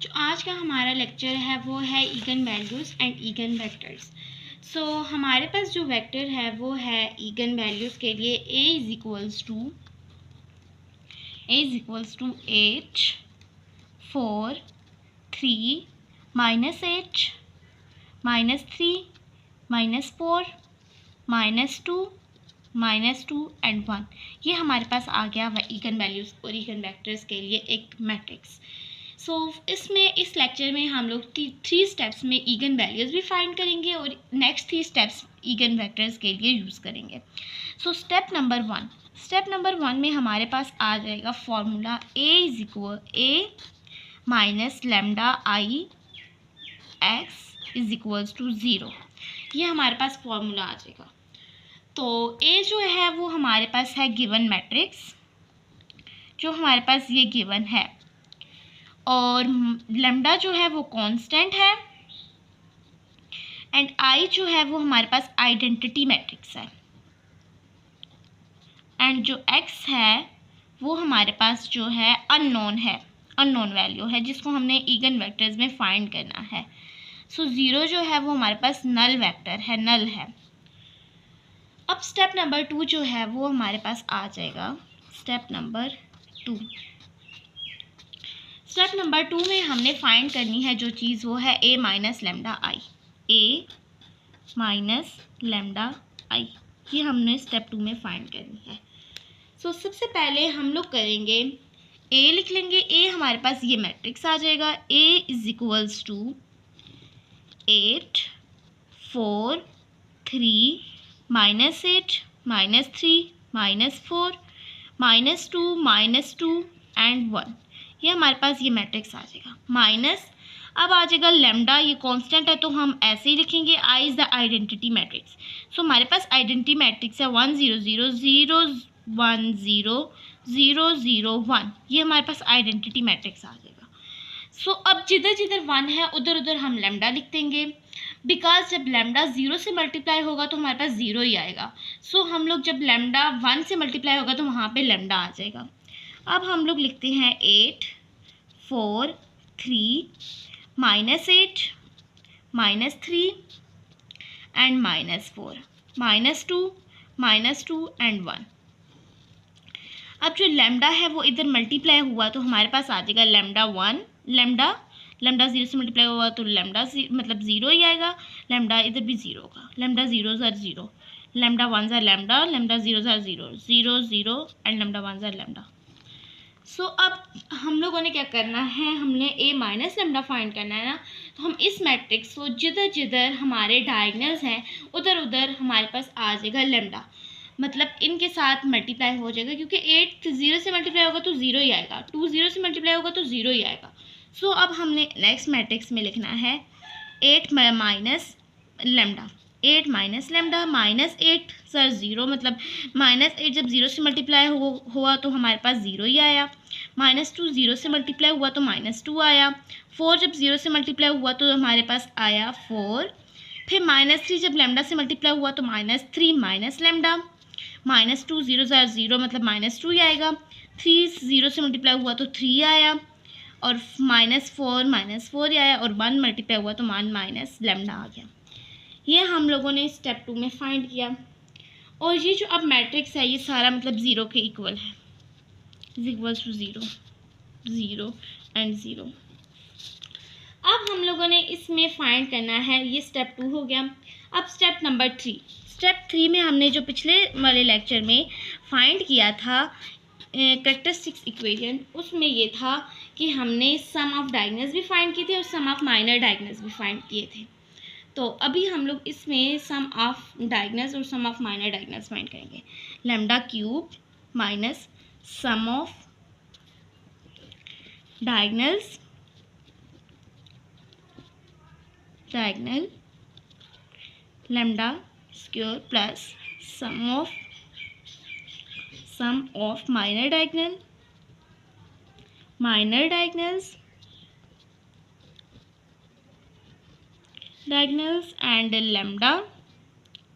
जो आज का हमारा लेक्चर है वो है eigen values and eigen vectors. So हमारे पास जो वेक्टर है वो है ईगन वैल्यूज़ के लिए a is equals to 8 4 3 -8 -3 -4 -2 and 1। ये हमारे पास आ गया ईगन वैल्यूज़ और ईगन वेक्टर्स के लिए एक मैट्रिक्स। सो इसमें इस लेक्चर में हम लोग 3 स्टेप्स में ईगन वैल्यूज़ भी फाइंड करेंगे और नेक्स्ट 3 स्टेप्स ईगन वेक्टर्स के लिए यूज़ करेंगे। सो स्टेप नंबर 1 में हमारे पास आ जाएगा formula a minus lambda I x is equals to 0। ये हमारे पास फॉर्मूला आ जाएगा। तो a जो है वो हमारे पास है गिवन मैट्रिक्स, जो हमारे पास ये गिवन है, और लैम्डा जो है वो कांस्टेंट है, एंड आई जो है वो हमारे पास आइडेंटिटी मैट्रिक्स है, एंड जो x है वो हमारे पास जो है अननोन वैल्यू है जिसको हमने ईगन वेक्टर्स में फाइंड करना है। सो 0 जो है वो हमारे पास नल वेक्टर है, नल है। अब स्टेप नंबर 2 जो है वो हमारे पास आ जाएगा। स्टेप नंबर 2 में हमने फाइंड करनी है जो चीज़ वो है a माइनस लेम्डा आई। ये हमने स्टेप 2 में फाइंड करनी है। सो सबसे पहले हम लोग करेंगे a लिख लेंगे। a हमारे पास ये मैट्रिक्स आ जाएगा। a is equals to 8 4 3 -8 -3 -4 -2 and 1। ये हमारे पास ये मैट्रिक्स आ जाएगा। माइनस अब आ जाएगा लेम्डा, ये कांस्टेंट है तो हम ऐसे ही लिखेंगे। I is the identity matrix. सो हमारे पास आइडेंटिटी मैट्रिक्स है 1 0 0 0 1 0 0 0 1। ये हमारे पास आइडेंटिटी मैट्रिक्स आ जाएगा। सो अब जिधर जिधर 1 है उधर उधर हम लेम्डा लिख देंगे, बिकॉज जब लेम्डा 0 से मल्टीप्लाई होगा तो हमारे पास 0 ही आएगा। सो हम लोग जब लेम्डा 1 से मल्टीप्लाई होगा तो वहाँ पे लेम्डा आ जाएगा। अब हम लोग लिखते हैं 8 4 3 -8 -3 एंड -4 -2 एंड 1। अब जो लेम्डा है वो इधर मल्टीप्लाई हुआ तो हमारे पास आ जाएगा लेम्डा 0 से मल्टीप्लाई हुआ तो लेम्डा मतलब 0 ही आएगा। लेम्डा इधर भी 0 होगा। लेम्डा 0 ज़र 0, लेम्डा 1 ज़र लेम्डा 0 ज़र 0 0 0 एंड लेम्डा 1 ज़र लेम्डा। सो अब हम लोगों ने क्या करना है, हमने a माइनस लेम्डा फाइंड करना है ना। तो हम इस मैट्रिक्स को जिधर जिधर हमारे डायगनल्स हैं उधर उधर हमारे पास आ जाएगा लेम्डा, मतलब इनके साथ मल्टीप्लाई हो जाएगा, क्योंकि 8 0 से मल्टीप्लाई होगा तो 0 ही आएगा, 2 0 से मल्टीप्लाई होगा तो 0 ही आएगा। सो अब हमने नेक्स्ट मैट्रिक्स में लिखना है 8 माइनस लेम्डा -8 सर 0, मतलब -8 जब 0 से मल्टीप्लाई हुआ तो हमारे पास 0 ही आया। -2 0 से मल्टीप्लाई हुआ तो -2 आया। 4 जब 0 से मल्टीप्लाई हुआ तो हमारे पास आया 4। फिर -3 जब लेम्डा से मल्टीप्लाई हुआ तो -3 माइनस लेम्डा, -2 0 ज़र 0 मतलब -2 ही आएगा। 3 0 से मल्टीप्लाई हुआ तो 3 आया, और -4 ही आया, और 1 मल्टीप्लाई हुआ तो माइनस लेम्डा आ गया। ये हम लोगों ने स्टेप 2 में फाइंड किया। और ये जो अब मैट्रिक्स है ये सारा मतलब 0 के इक्वल है, इज इक्वल्स टू 0 0 एंड 0। अब हम लोगों ने इसमें फाइंड करना है, ये स्टेप 2 हो गया। अब स्टेप नंबर 3 में हमने जो पिछले वाले लेक्चर में फाइंड किया था कैरेक्टरिस्टिक्स इक्वेशन, उसमें ये था कि हमने सम ऑफ डायगोनल्स भी फाइंड किए थे और सम ऑफ माइनर डायगोनल्स भी फाइंड किए थे। तो अभी हम लोग इसमें सम ऑफ डायगोनल्स और sum of minor diagonals find करेंगे। Lambda cube minus sum of diagonals lambda square plus sum of minor diagonals and lambda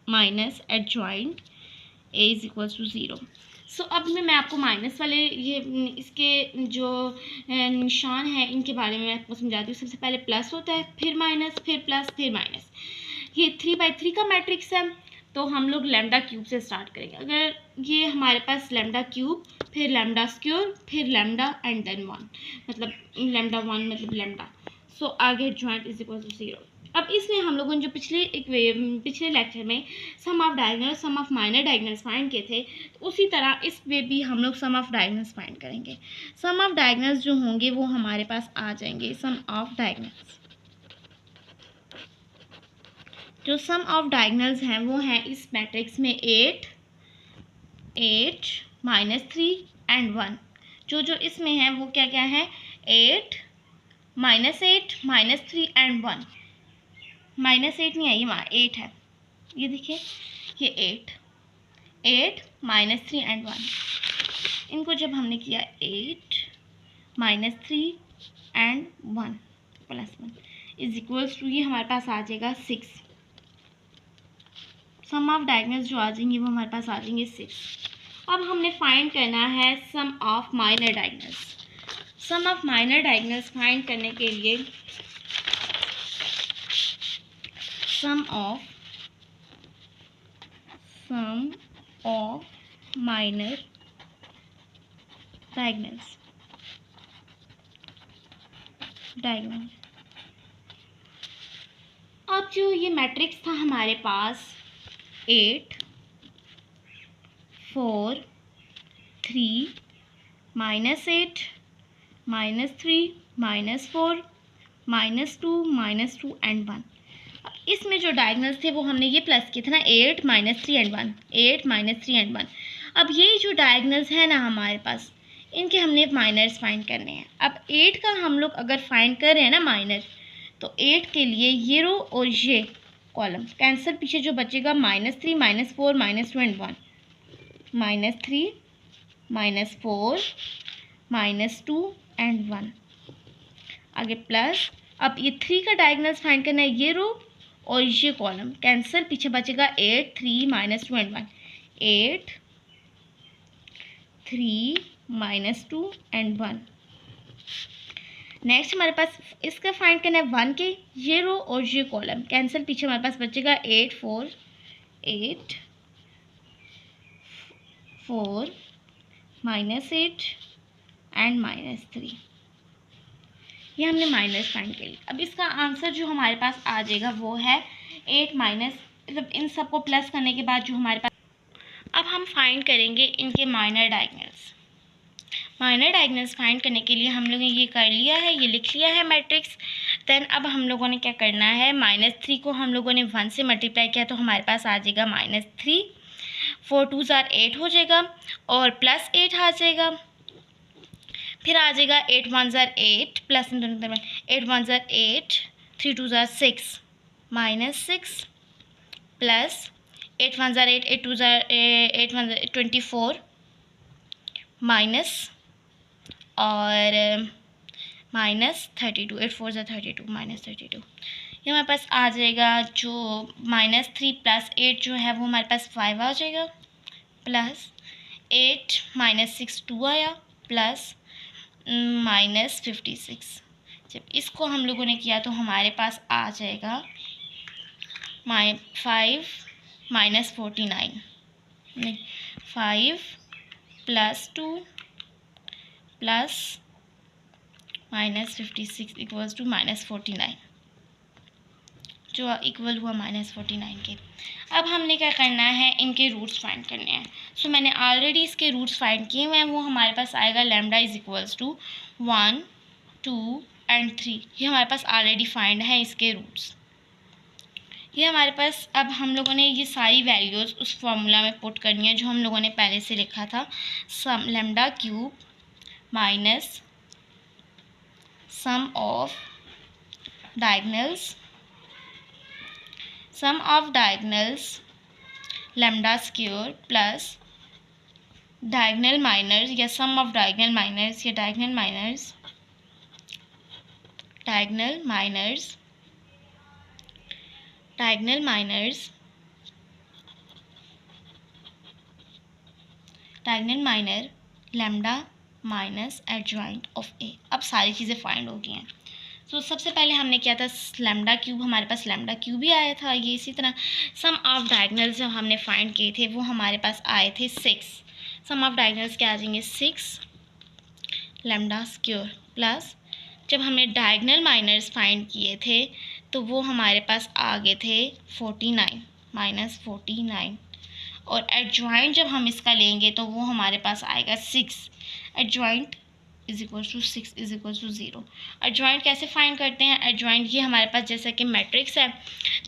minus adjoint a is equals to 0। So अब मैं आपको माइनस वाले ये इसके जो निशान है इनके बारे में आपको समझाती हूँ। सबसे पहले प्लस होता है, फिर माइनस, फिर प्लस, फिर माइनस। ये 3/3 का मैट्रिक्स है, तो हम लोग लैम्डा क्यूब से स्टार्ट करेंगे। अगर ये हमारे पास लैम्डा क्यूब, फिर लैम्डा स्क्वायर, फिर लैम्डा एंड देन 1, मतलब लैम्डा 1 मतलब लैम्डा। सो आगे जॉइंट इज इक्वल टू 0। अब इसमें हम लोगों ने जो पिछले लेक्चर में sum of diagonal, sum of minor diagonals find किए थे, तो उसी तरह इस पे भी हम लोग सम ऑफ डायगोनल्स फाइंड करेंगे। सम ऑफ डायगोनल्स जो होंगे वो हमारे पास आ जाएंगे। सम ऑफ डायगोनल्स, जो सम ऑफ डायगोनल्स हैं वो हैं इस मैट्रिक्स में 8, 3 एंड 1। जो इसमें है वो क्या क्या है, 8, -3 एंड 1। -8 नहीं है, ये 8 है, ये देखिए, ये 8, -3 एंड 1। इनको जब हमने किया 8, -3 एंड 1 +1 इज इक्वल्स टू, ये हमारे पास आ जाएगा 6। सम ऑफ डायगोनल्स जो आ जाएंगे वो हमारे पास आ जाएंगे 6। अब हमने फाइंड करना है sum of minor diagonals. Sum of minor diagonals find करने के लिए सम ऑफ माइनर डायगोनल्स, अब जो ये मैट्रिक्स था हमारे पास 8, 4, 3, -8, -3, -4, -2 एंड 1। इसमें जो डायगोनल्स थे वो हमने ये प्लस किए थे ना, 8, -3 एंड 1, 8, -3 एंड 1। अब ये जो डायगोनल्स है ना हमारे पास, इनके हमने माइनर्स फाइंड करने हैं। अब 8 का हम लोग अगर फाइंड कर रहे हैं ना माइनर, तो 8 के लिए ये रो और ये कॉलम कैंसिल, पीछे जो बचेगा -3, -4, -2 एंड 1, -3, -4, -2 एंड 1, आगे प्लस। अब ये 3 का डायगोनल्स फाइंड करना है, ये रो और ये कॉलम कैंसिल, पीछे बचेगा 8, 3, -2 एंड 1, 8, 3, -2 एंड 1। नेक्स्ट हमारे पास इसका फाइंड करना है 1 के, ये रो और ये कॉलम कैंसिल, पीछे हमारे पास बचेगा 8, 4, -8 एंड -3। ये हमने माइनस फाइंड कर लिया। अब इसका आंसर जो हमारे पास आ जाएगा वो है 8 माइनस, मतलब इन सबको प्लस करने के बाद जो हमारे पास, अब हम फाइंड करेंगे इनके minor diagonals. Minor diagonals find करने के लिए हम लोगों ने ये कर लिया है, ये लिख लिया है मैट्रिक्स। देन अब हम लोगों ने क्या करना है, -3 को हम लोगों ने 1 से मल्टीप्लाई किया तो हमारे पास आ जाएगा -3, 4 2 8 हो जाएगा और +8 आ जाएगा, फिर आ जाएगा 8 1 8 प्लस 8 1 8, 3 2 6, -6 प्लस 8 1 8, 8 2 8 1 24 माइनस और -32, 8 4 32, -32। ये हमारे पास आ जाएगा जो -3 + 8 जो है वो हमारे पास 5 आ जाएगा, प्लस 8 -6 2 आया, प्लस -56। जब इसको हम लोगों ने किया तो हमारे पास आ जाएगा 5 -49, नहीं 5 + 2 प्लस -56 इक्वल्स टू -49, जो इक्वल हुआ -49 के। अब हमने क्या करना है, इनके रूट्स फाइंड करने हैं। सो मैंने ऑलरेडी इसके रूट्स फाइंड किए हुए हैं, वो हमारे पास आएगा lambda is equals to 1 2 and 3। ये हमारे पास ऑलरेडी फाइंड है इसके रूट्स। ये हमारे पास, अब हम लोगों ने ये सारी वैल्यूज़ उस फॉर्मूला में पुट करनी है जो हम लोगों ने पहले से लिखा था, sum lambda cube minus sum of diagonals lambda square plus diagonal minors या sum of diagonal minors या diagonal minors diagonal minor lambda minus adjoint of A. अब सारी चीज़ें फाइंड हो गई हैं। तो सबसे पहले हमने किया था लैम्डा क्यूब, हमारे पास लैम्डा क्यूब ही आया था। ये इसी तरह सम ऑफ डायगोनल्स जो हमने फाइंड किए थे वो हमारे पास आए थे 6। सम ऑफ डायगोनल्स क्या आ जाएंगे 6 लैम्डा स्क्वायर प्लस जब हमने डायगोनल माइनर्स फाइंड किए थे तो वो हमारे पास आ गए थे 49 माइनस 49 और एडजॉइंट जब हम इसका लेंगे तो वो हमारे पास आएगा 6। Adjoint is equal to 6 is equal to 0। Adjoint कैसे फाइंड करते हैं? एडजॉइंट ये हमारे पास जैसा कि मैट्रिक्स है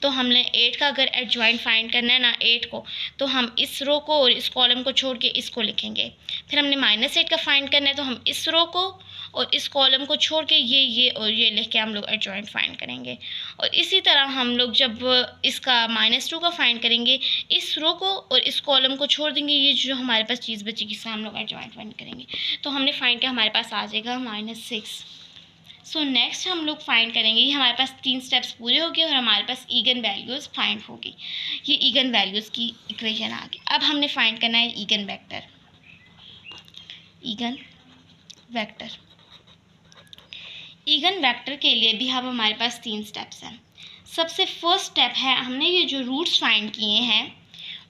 तो हमने 8 का अगर एडजॉइंट फाइंड करना है ना 8 को, तो हम इस रो को और इस कॉलम को छोड़ के इसको लिखेंगे। फिर हमने -8 का फाइंड करना है तो हम इस रो को और इस कॉलम को छोड़ के ये और ये लिख के हम लोग एडजॉइंट फाइंड करेंगे। और इसी तरह हम लोग जब इसका -2 का फाइंड करेंगे इस रो को और इस कॉलम को छोड़ देंगे, ये जो हमारे पास चीज़ बचेगी इसका हम लोग एडजॉइंट फाइंड करेंगे। तो हमने फाइंड किया, हमारे पास आ जाएगा -6। सो नेक्स्ट हम लोग फाइंड करेंगे, ये हमारे पास 3 स्टेप्स पूरे हो गए और हमारे पास ईगन वैल्यूज़ फाइंड हो गई। ये ईगन वैल्यूज़ की इक्वेशन आ गई। अब हमने फाइंड करना है again vector. Again vector again vector के लिए भी अब हमारे पास 3 स्टेप्स हैं। सबसे फर्स्ट स्टेप है, हमने ये जो रूट्स फाइंड किए हैं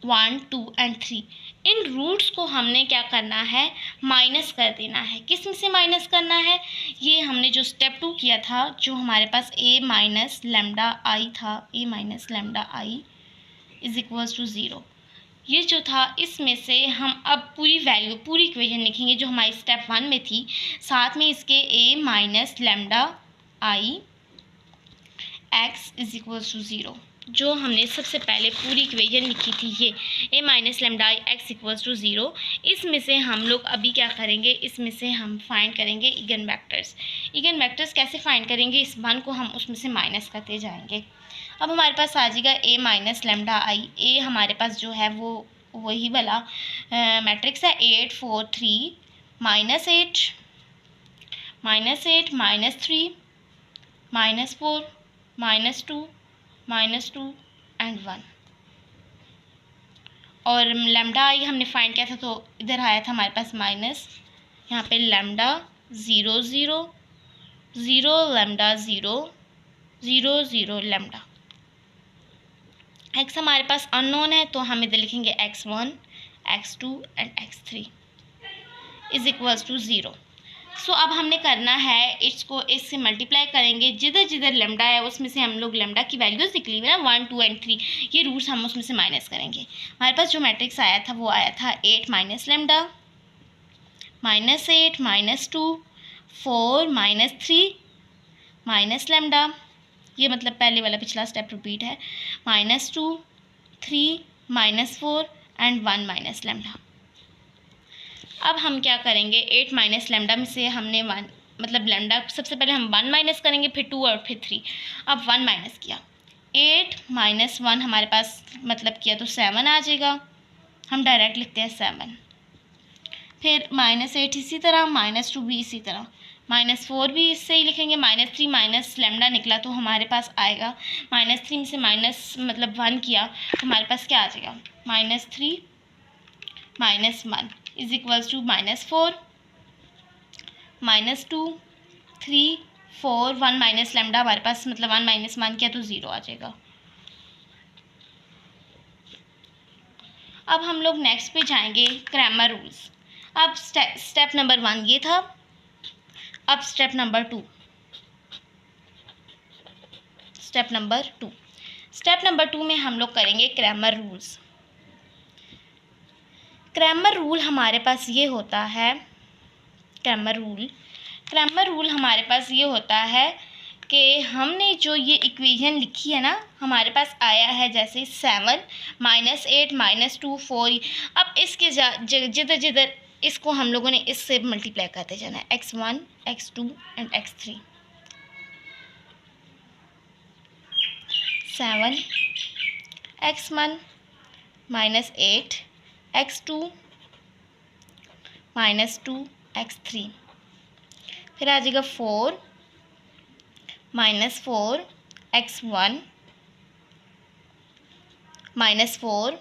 1, 2 एंड 3, इन रूट्स को हमने क्या करना है माइनस कर देना है। किस में से माइनस करना है? ये हमने जो स्टेप 2 किया था जो हमारे पास a माइनस लैम्डा आई था, a minus lambda I is equals to 0, ये जो था इसमें से हम अब पूरी वैल्यू पूरी इक्वेशन लिखेंगे जो हमारी स्टेप 1 में थी, साथ में इसके a minus lambda I X is equals to 0, जो हमने सबसे पहले पूरी इक्वेशन लिखी थी ये a minus lambda I X equals to 0। इसमें से हम लोग अभी क्या करेंगे, इसमें से हम फाइंड करेंगे ईगन वेक्टर्स। ईगन वेक्टर्स कैसे फाइंड करेंगे? इस 1 को हम उसमें से माइनस करते जाएंगे। अब हमारे पास आ जाएगा a minus lambda I. a हमारे पास जो है वो वही वाला मैट्रिक्स है 8 4 3 -8 -8 -3 -4 -2 एंड 1। और लैम्डा आई हमने फाइंड किया था तो इधर आया था हमारे पास माइनस, यहाँ पे लैम्डा 0 0 0 लैम्डा 0 0 0 लैम्डा। एक्स हमारे पास अननोन है तो हम इधर लिखेंगे x1 x2 and x3 is equals to 0। So अब हमने करना है इसको इससे मल्टीप्लाई करेंगे, जिधर जिधर लैम्डा है उसमें से हम लोग लैम्डा की वैल्यूज निकली हुई ना 1 2 एंड 3, ये रूट्स हम उसमें से माइनस करेंगे। हमारे पास जो मैट्रिक्स आया था वो आया था 8 माइनस लैम्डा -8 -2 4 -3 माइनस लैम्डा, ये मतलब पहले वाला पिछला स्टेप रिपीट है, -2 3 -4 एंड 1 माइनस लैम्डा। अब हम क्या करेंगे 8 माइनस लैम्डा में से हमने 1 मतलब लैम्डा सबसे पहले हम 1 माइनस करेंगे, फिर 2 और फिर 3। अब 1 माइनस किया, 8 माइनस 1 हमारे पास मतलब किया तो 7 आ जाएगा, हम डायरेक्ट लिखते हैं 7। फिर -8 इसी तरह, -2 भी इसी तरह, -4 भी इससे ही लिखेंगे, -3 माइनस लैम्डा निकला तो हमारे पास आएगा -3 में से माइनस मतलब 1 किया तो हमारे पास क्या आ जाएगा -3 -1 is equals to -4 -2 3 4 1 minus lambda हमारे पास मतलब 1 माइनस 1 किया तो 0 आ जाएगा। अब हम लोग नेक्स्ट पे जाएंगे क्रैमर रूल्स। अब स्टेप नंबर 1 ये था, अब स्टेप नंबर 2। स्टेप नंबर 2 में हम लोग करेंगे क्रैमर रूल्स। क्रैमर रूल हमारे पास ये होता है, क्रैमर रूल हमारे पास ये होता है कि हमने जो ये इक्वेशन लिखी है ना हमारे पास आया है जैसे 7 -8 -2 4, अब इसके जिधर जिधर इसको हम लोगों ने इससे मल्टीप्लाई करते जाना है x1 x2 and x3। 7 x1 -8 x2 -2 x3, फिर आ जाएगा 4 -4 x1 -4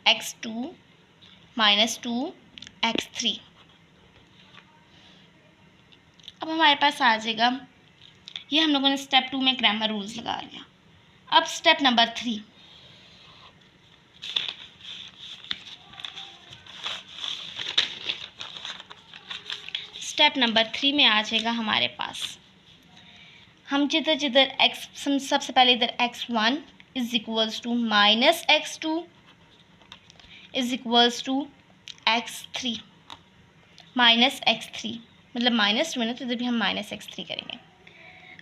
x2 -2 x3। अब हमारे पास आ जाएगा, ये हम लोगों ने स्टेप 2 में क्रैमर रूल्स लगा लिया। अब स्टेप नंबर 3, स्टेप नंबर 3 में आ जाएगा हमारे पास, हम जिधर जिधर x, सबसे पहले इधर x1 is equals to minus x2 is equals to x3, minus x3 मतलब माइनस 2 है ना, तो इधर भी हम माइनस x3 करेंगे।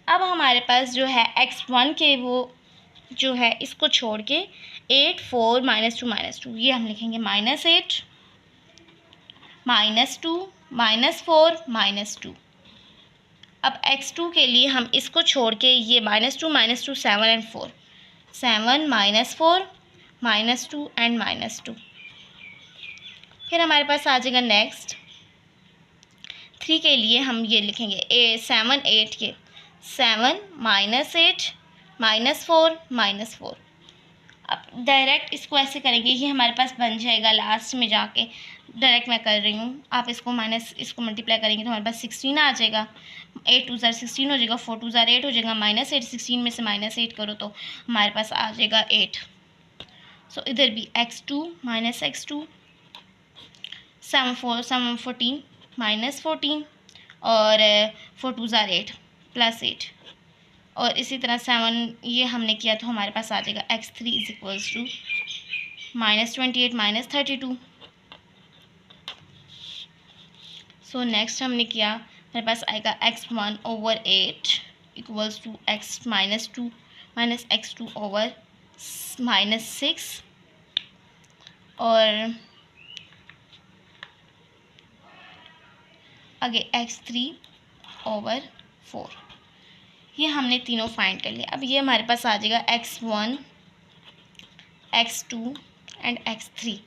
अब हमारे पास जो है x1 के वो जो है इसको छोड़ के 8 4 -2 ये हम लिखेंगे -8 -2 -4 -2। अब x2 के लिए हम इसको छोड़ के ये -2 7 एंड 4, 7 -4 -2 एंड -2। फिर हमारे पास आ जाएगा नेक्स्ट 3 के लिए हम ये लिखेंगे 7 8 के 7 -8 -4 -4। अब डायरेक्ट इसको ऐसे करेंगे, ये हमारे पास बन जाएगा लास्ट में जाके, डायरेक्ट मैं कर रही हूँ, आप इसको इसको मल्टीप्लाई करेंगे तो हमारे पास 16 आ जाएगा। 8 2 16 हो जाएगा, 4 2 8 हो जाएगा, -8 16 में से -8 करो तो हमारे पास आ जाएगा 8। सो इधर भी x2 -x2 7 4 7 14 -14 और 4 2 8 +8 और इसी तरह 7 ये हमने किया तो हमारे पास आ जाएगा x3 is equals to -28 -32। So next हमने किया, हमारे पास आएगा x1 over 8 equals to x -2 -x2 over -6 और आगे x3 ओवर 4। ये हमने तीनों फाइंड कर लिया। अब ये हमारे पास आ जाएगा x1 x2 and x3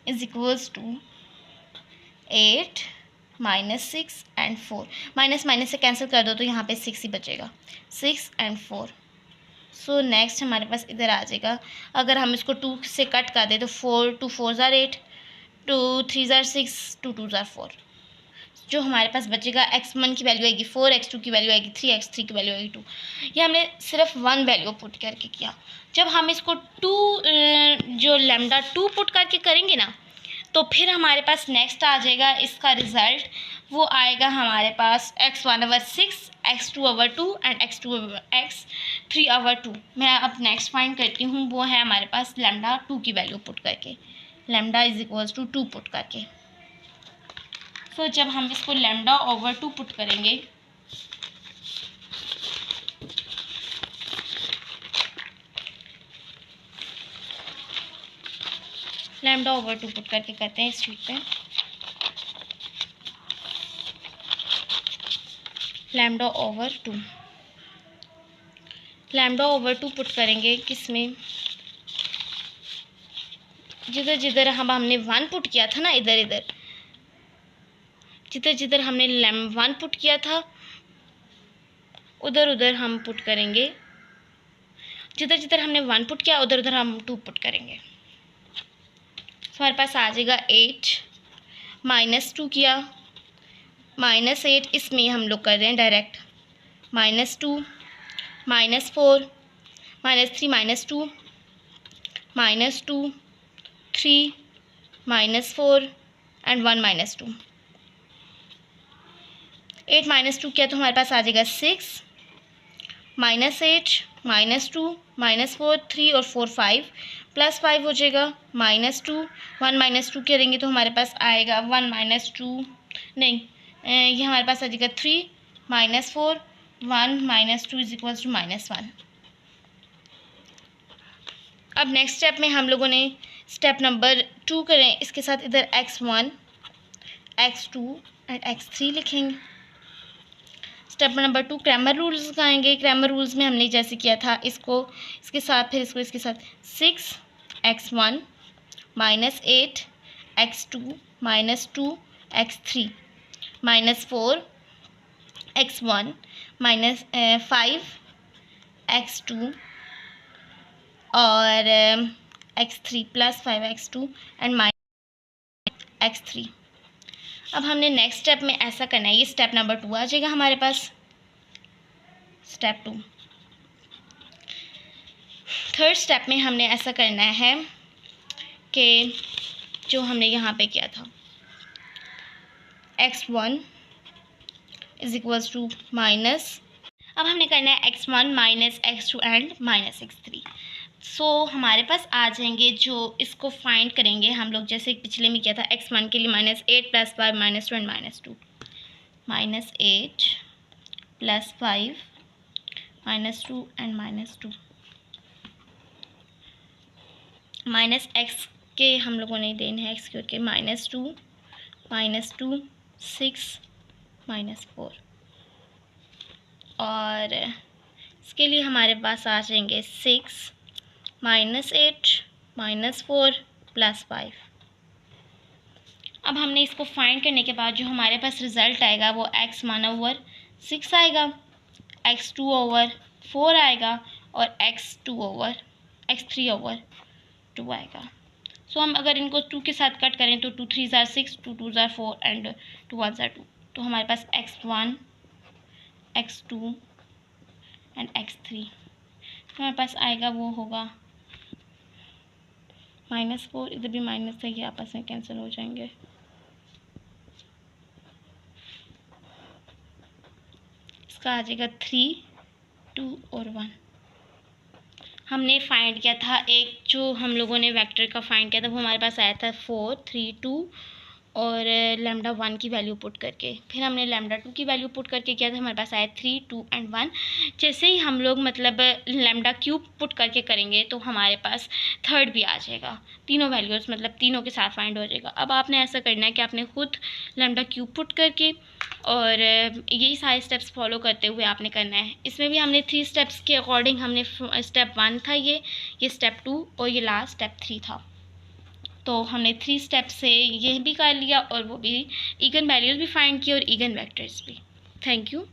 is equals to 8 -6 and 4, minus से कैंसिल कर दो तो यहाँ पे 6 ही बचेगा, 6 एंड 4। सो नेक्स्ट हमारे पास इधर आ जाएगा, अगर हम इसको 2 से कट कर दें तो 4 2 4 8 2 3 6 2 2 4। जो हमारे पास बचेगा x1 की वैल्यू आएगी 4, x2 की वैल्यू आएगी 3, x3 की वैल्यू आएगी 2। ये हमने सिर्फ 1 वैल्यू पुट करके किया। जब हम इसको 2 जो लैम्डा 2 पुट करके करेंगे ना, तो फिर हमारे पास नेक्स्ट आ जाएगा इसका रिज़ल्ट, वो आएगा हमारे पास x1 over 6 x2 over 2 and x2 over x3 over 2। मैं अब नेक्स्ट फाइंड करती हूँ, वो है हमारे पास लैम्डा 2 की वैल्यू पुट करके, lambda is equals to 2 put करके। सो जब हम इसको लैम्डा ओवर 2 पुट करेंगे, लैम्डा ओवर 2 पुट करके करते हैं इस शीट पे, lambda over 2, lambda over 2 put करेंगे किसमें, जिधर जिधर हमने 1 पुट किया था ना, इधर इधर जिधर जिधर हमने 1 पुट किया था उधर उधर हम पुट करेंगे, जिधर जिधर हमने 1 पुट किया उधर उधर हम 2 पुट करेंगे। तो हमारे पास आ जाएगा 8 -2 किया, -8 इसमें हम लोग कर रहे हैं डायरेक्ट, -2 -4 -3 -2 -2 3 -4 एंड 1 -2। 8 -2 किया तो हमारे पास आ जाएगा 6 -8 -2 -4 3 और 4 5 +5 हो जाएगा, -2 1 -2 करेंगे तो हमारे पास आएगा 1 -2 नहीं, ये हमारे पास आ जाएगा 3 -4 1 -2 इज इक्वल्स टू -1। अब नेक्स्ट स्टेप में हम लोगों ने स्टेप नंबर 2 करें, इसके साथ इधर x1 x2 एंड x3 लिखेंगे। स्टेप नंबर 2 क्रैमर रूल्स लगाएंगे। क्रैमर रूल्स में हमने जैसे किया था, इसको इसके साथ फिर इसको इसके साथ 6 x1 -8 x2 -2 x3 -4 x1 -5 x2 और x3 +5 x2 एंड x3। अब हमने नेक्स्ट स्टेप में ऐसा करना है, ये स्टेप नंबर 2 आ जाएगा हमारे पास, स्टेप 2। थर्ड स्टेप में हमने ऐसा करना है कि जो हमने यहाँ पे किया था, x1 is equals to minus, अब हमने करना है x1 minus x2 and minus x3। सो हमारे पास आ जाएंगे, जो इसको फाइंड करेंगे हम लोग जैसे पिछले में किया था, x1 के लिए -8 + 5 -2 एंड -2, -8 + 5 -2 एंड -2, माइनस x के हम लोगों ने देने हैं x के -2 -2 6 -4, और इसके लिए हमारे पास आ जाएंगे 6 -8 -4 + 5। अब हमने इसको फाइंड करने के बाद जो हमारे पास रिज़ल्ट आएगा वो x1/6 आएगा, x2/4 आएगा और x3/2 आएगा। सो हम अगर इनको 2 के साथ कट करें तो 2 3 = 6, 2 2 = 4 एंड 2 1 = 2, तो हमारे पास x1 x2 एंड x3 हमारे पास आएगा, वो होगा -4, इधर भी माइनस है, ये आपस में कैंसिल हो जाएंगे, इसका आ जाएगा 3 2 और 1। हमने फाइंड किया था, एक जो हम लोगों ने वेक्टर का फाइंड किया था वो हमारे पास आया था 4 3 2 और λ1 की वैल्यू पुट करके, फिर हमने λ2 की वैल्यू पुट करके किया था, हमारे पास आया 3 2 एंड 1। जैसे ही हम लोग मतलब λ³ पुट करके करेंगे तो हमारे पास थर्ड भी आ जाएगा, तीनों वैल्यूज़ मतलब तीनों के साथ फाइंड हो जाएगा। अब आपने ऐसा करना है कि आपने खुद λ³ पुट करके और यही सारे स्टेप्स फॉलो करते हुए आपने करना है। इसमें भी हमने 3 स्टेप्स के अकॉर्डिंग, हमने स्टेप 1 था ये स्टेप 2 और ये लास्ट स्टेप 3 था, तो हमने 3 स्टेप से ये भी कर लिया और वो भी इगन वैल्यूज़ भी फाइंड की और इगन वेक्टर्स भी। Thank you.